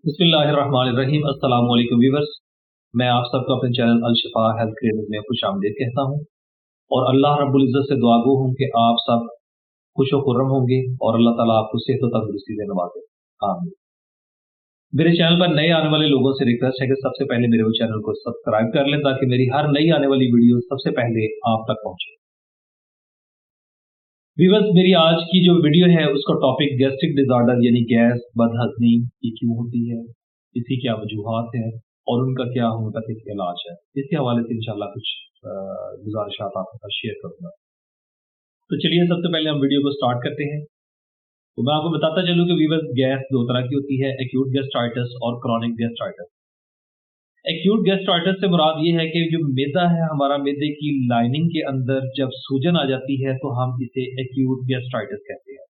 बिस्मिल्लाहिर्रहमानिर्रहीम। अस्सलाम वालेकुम व्यूअर्स, मैं आप सबको अपने चैनल अल शिफा हेल्थ क्लिनिक में खुशामदीद कहता हूं और अल्लाह रब्बुल इज्जत से दुआ गो हूं कि आप सब खुश व खुर्रम होंगे और अल्लाह ताला आपको सेहत व तंदुरुस्ती से नवाजे। आमीन। मेरे चैनल पर नए आने वाले लोगों से रिक्वेस्ट है कि सबसे पहले मेरे चैनल को सब्सक्राइब कर लें ताकि मेरी हर नई आने वाली वीडियो सबसे पहले आप तक पहुंचे। व्यूअर्स, मेरी आज की जो वीडियो है उसका टॉपिक गैस्ट्रिक डिसऑर्डर यानी गैस बदहजमी ये क्यों होती है, इसकी क्या वजूहात है और उनका क्या होम्योपैथिक इलाज है। इसके हवाले से इंशाल्लाह कुछ गुजारिशात आपके साथ शेयर करूंगा। तो चलिए सबसे पहले हम वीडियो को स्टार्ट करते हैं। तो मैं आपको बताता चलूं कि व्यूअर्स, गैस दो तरह की होती है, एक्यूट गैस्ट्राइटिस और क्रॉनिक गैस्ट्राइटिस। एक्यूट गैस्ट्राइटिस से मुराद ये है कि जो मैदा है हमारा, मैदे की लाइनिंग के अंदर जब सूजन आ जाती है तो हम इसे एक्यूट गैस्ट्राइटिस कहते हैं।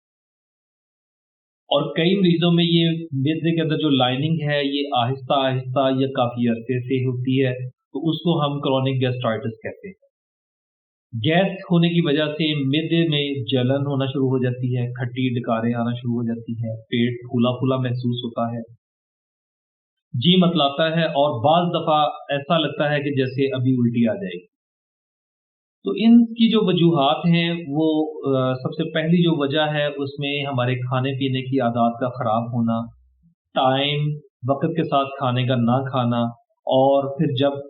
और कई मरीजों में ये मैदे के अंदर जो लाइनिंग है ये आहिस्ता आहिस्ता या काफी अरसे से होती है, तो उसको हम क्रॉनिक गैस्ट्राइटिस कहते हैं। गैस होने की वजह से मैदे में जलन होना शुरू हो जाती है, खट्टी डकारें आना शुरू हो जाती है, पेट फूला फूला महसूस होता है, जी मतलाता है और बाज़ दफ़ा ऐसा लगता है कि जैसे अभी उल्टी आ जाएगी। तो इनकी जो वजूहात हैं वो सबसे पहली जो वजह है उसमें हमारे खाने पीने की आदत का ख़राब होना, टाइम वक़्त के साथ खाने का ना खाना और फिर जब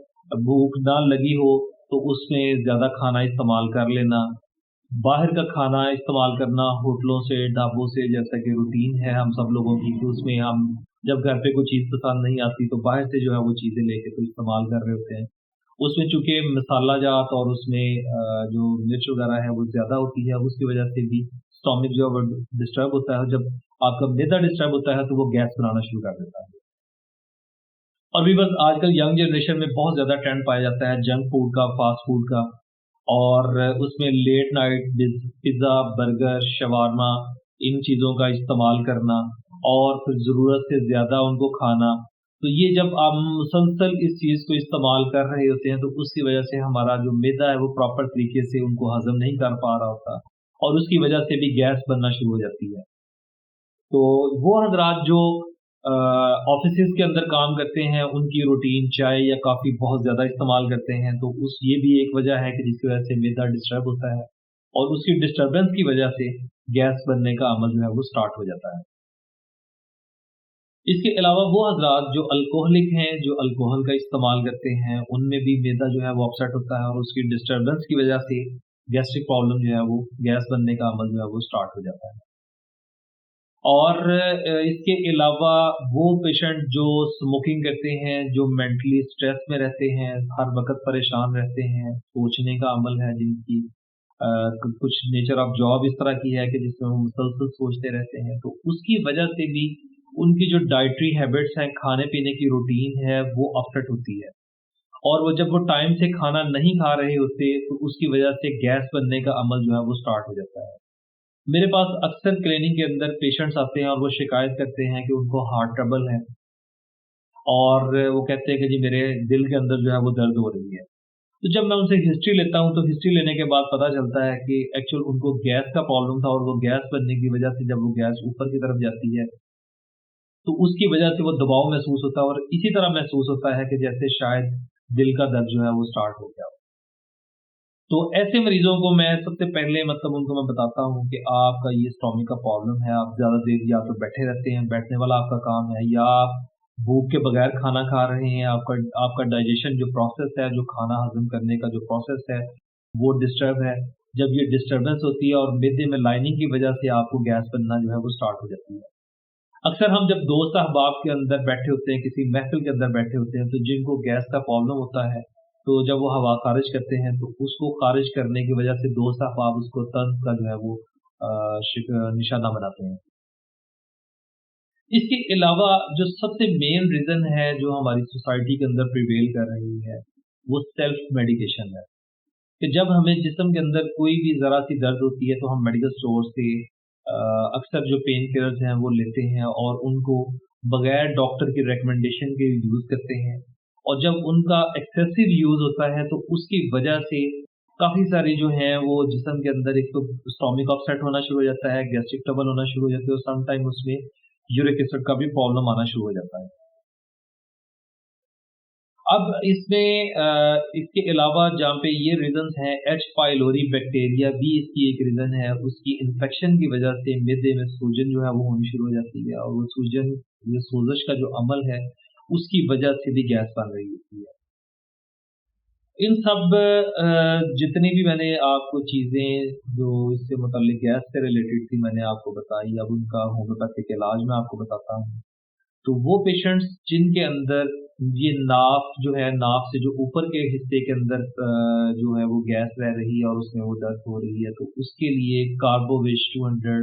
भूख ना लगी हो तो उसमें ज़्यादा खाना इस्तेमाल कर लेना, बाहर का खाना इस्तेमाल करना होटलों से, ढाबों से, जैसा कि रूटीन है हम सब लोगों की कि उसमें हम जब घर पे कोई चीज़ पसंद नहीं आती तो बाहर से जो है वो चीज़ें लेके तो इस्तेमाल कर रहे होते हैं। उसमें चूँकि मसाला जात और उसमें जो मिर्च वगैरह है वो ज़्यादा होती है, उसकी वजह से भी स्टोमक जो है वो डिस्टर्ब होता है। जब आपका मैदा डिस्टर्ब होता है तो वो गैस बनाना शुरू कर देता है। और भी बस आजकल यंग जनरेशन में बहुत ज़्यादा ट्रेंड पाया जाता है जंक फूड का, फास्ट फूड का, और उसमें late night pizza, burger, shawarma इन चीज़ों का इस्तेमाल करना और फिर ज़रूरत से ज़्यादा उनको खाना। तो ये जब आप मुसलसल इस चीज़ को इस्तेमाल कर रहे होते हैं तो उसकी वजह से हमारा जो मैदा है वो प्रॉपर तरीके से उनको हज़म नहीं कर पा रहा होता और उसकी वजह से भी गैस बनना शुरू हो जाती है। तो वो हज़रात जो ऑफ़िसेज़ के अंदर काम करते हैं, उनकी रूटीन चाय या कॉफ़ी बहुत ज़्यादा इस्तेमाल करते हैं, तो ये भी एक वजह है कि जिसकी वजह से मैदा डिस्टर्ब होता है और उसकी डिस्टर्बेंस की वजह से गैस बनने का अमल जो है वो स्टार्ट हो जाता है। इसके अलावा वो हज़रात जो अल्कोहलिक हैं, जो अल्कोहल का इस्तेमाल करते हैं, उनमें भी मैदा जो है वो अपसेट होता है और उसकी डिस्टर्बेंस की वजह से गैस्ट्रिक प्रॉब्लम जो है वो गैस बनने का अमल जो है वो स्टार्ट हो जाता है। और इसके अलावा वो पेशेंट जो स्मोकिंग करते हैं, जो मेंटली स्ट्रेस में रहते हैं, हर वक़्त परेशान रहते हैं, सोचने का अमल है जिनकी कुछ नेचर ऑफ जॉब इस तरह की है कि जिसमें वो मुसलसल सोचते रहते हैं, तो उसकी वजह से भी उनकी जो डाइटरी हैबिट्स हैं, खाने-पीने की रूटीन है, वो अपसेट होती है। और वो जब वो टाइम से खाना नहीं खा रहे होते, तो उसकी वजह से गैस बनने का अमल जो है वो स्टार्ट हो जाता है। मेरे पास अक्सर क्लिनिक के अंदर पेशेंट्स आते हैं और वो शिकायत करते हैं कि उनको हार्ट ट्रबल है और वो कहते हैं कि जी मेरे दिल के अंदर जो है वो दर्द हो रही है। तो जब मैं उनसे हिस्ट्री लेता हूँ तो हिस्ट्री लेने के बाद पता चलता है कि एक्चुअल उनको गैस का प्रॉब्लम था और वो गैस बनने की वजह से जब वो गैस ऊपर की तरफ जाती है तो उसकी वजह से वो दबाव महसूस होता है और इसी तरह महसूस होता है कि जैसे शायद दिल का दर्द जो है वो स्टार्ट हो गया हो। तो ऐसे मरीजों को मैं सबसे पहले उनको मैं बताता हूँ कि आपका ये स्टोमक का प्रॉब्लम है, आप ज़्यादा देर या तो बैठे रहते हैं, बैठने वाला आपका काम है, या आप भूख के बगैर खाना खा रहे हैं, आपका आपका डाइजेशन जो प्रोसेस है, जो खाना हज़म करने का जो प्रोसेस है, वो डिस्टर्ब है। जब ये डिस्टर्बेंस होती है और मैदे में लाइनिंग की वजह से आपको गैस बनना जो है वो स्टार्ट हो जाती है। अक्सर हम जब दोस्त अहबाब के अंदर बैठे होते हैं, किसी महफ़िल के अंदर बैठे होते हैं, तो जिनको गैस का प्रॉब्लम होता है, तो जब वो हवा ख़ारिज करते हैं, तो उसको ख़ारिज करने की वजह से दोस्त अहबाब उसको तंज का जो है वो निशाना बनाते हैं। इसके अलावा जो सबसे मेन रीज़न है, जो हमारी सोसाइटी के अंदर प्रिवेल कर रही है, वो सेल्फ मेडिकेशन है। कि जब हमें जिस्म के अंदर कोई भी ज़रा-सी दर्द होती है, तो हम मेडिकल स्टोर से अक्सर जो पेन किलर्स हैं, वो लेते हैं और उनको बगैर डॉक्टर की रिकमेंडेशन के यूज़ करते हैं। और जब उनका एक्सेसिव यूज़ होता है, तो उसकी वजह से काफ़ी सारी जो हैं, वो जिस्म के अंदर एक तो स्टोमक अपसेट होना शुरू हो जाता है, गैस्ट्रिक ट्रबल होना शुरू हो जाती है और सम टाइम उसमें यूरिक एसिड का भी प्रॉब्लम आना शुरू हो जाता है। अब इसमें इसके अलावा जहाँ पे ये रीजंस हैं, एच पाइलोरी बैक्टीरिया भी इसकी एक रीजन है। उसकी इन्फेक्शन की वजह से मिडे में सूजन जो है वो होनी शुरू हो जाती है, और वो सूजन, ये सोजश का जो अमल है उसकी वजह से भी गैस बन रही होती है। इन सब जितनी भी मैंने आपको चीज़ें जो इससे मुताल्लिक गैस से रिलेटेड थी मैंने आपको बताई। अब उनका होम्योपैथिक इलाज मैं आपको बताता हूँ। तो वो पेशेंट्स जिनके अंदर ये नाक जो है, नाक से जो ऊपर के हिस्से के अंदर जो है वो गैस रह रही है और उसमें वो दर्द हो रही है, तो उसके लिए कार्बोविश 200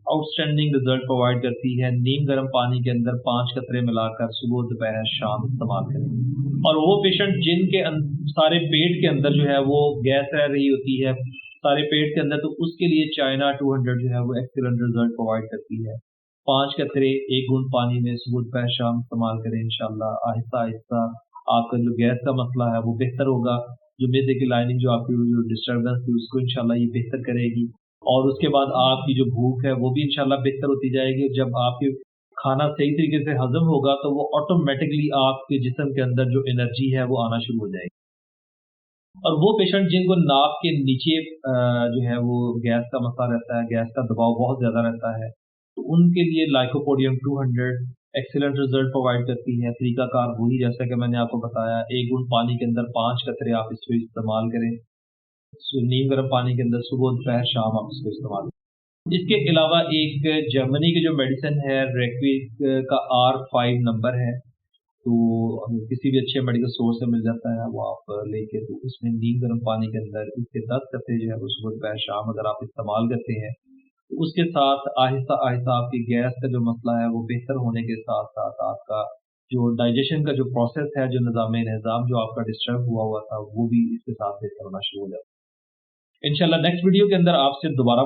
आउटस्टैंडिंग रिजल्ट प्रोवाइड करती है। नीम गर्म पानी के अंदर 5 कतरे मिलाकर सुबह दोपहर शाम इस्तेमाल करें। और वो पेशेंट जिनके सारे पेट के अंदर जो है वो गैस रह रही होती है, सारे पेट के अंदर, तो उसके लिए चाइना 200 जो है वो एक्सीलेंट रिजल्ट प्रोवाइड करती है। 5 कतरे 1 बूंद पानी में सुबह दोपहर शाम इस्तेमाल करें। इंशाल्लाह आहिस्ता आहिस्ता आपका जो गैस का मसला है वो बेहतर होगा। जो मिडे की लाइनिंग जो आपकी जो डिस्टर्बेंस थी उसको इंशाल्लाह ये बेहतर करेगी, और उसके बाद आपकी जो भूख है वो भी इंशाल्लाह बेहतर होती जाएगी। जब आपके खाना सही तरीके से हजम होगा तो वो ऑटोमेटिकली आपके जिस्म के अंदर जो एनर्जी है वो आना शुरू हो जाएगी। और वो पेशेंट जिनको नाक के नीचे जो है वो गैस का मसला रहता है, गैस का दबाव बहुत ज़्यादा रहता है, तो उनके लिए लाइकोपोडियम 200 एक्सीलेंट रिजल्ट प्रोवाइड करती है। तरीकाकार वही जैसा कि मैंने आपको बताया, 1 बूंद पानी के अंदर 5 कतरे आप इसको इस्तेमाल करें। नीम गर्म पानी के अंदर सुबह दोपहर शाम आप इसको इस्तेमाल करें। इसके अलावा एक जर्मनी की जो मेडिसिन है रेक्विक का R5 नंबर है, तो किसी भी अच्छे मेडिकल स्टोर से मिल जाता है, वो आप लेके, तो उसमें नीम गर्म पानी के अंदर इसके 10 कतरे जो है वो सुबह दोपहर शाम अगर आप इस्तेमाल करते हैं, तो उसके साथ आहिस्ता आहिस्ता आपकी गैस का जो मसला है वो बेहतर होने के साथ साथ आपका जो डाइजेशन का जो प्रोसेस है, जो निज़ाम जो आपका डिस्टर्ब हुआ था, वो भी इसके साथ बेहतर होना शुरू हो जाता है। इंशाल्लाह नेक्स्ट वीडियो के अंदर आपसे दोबारा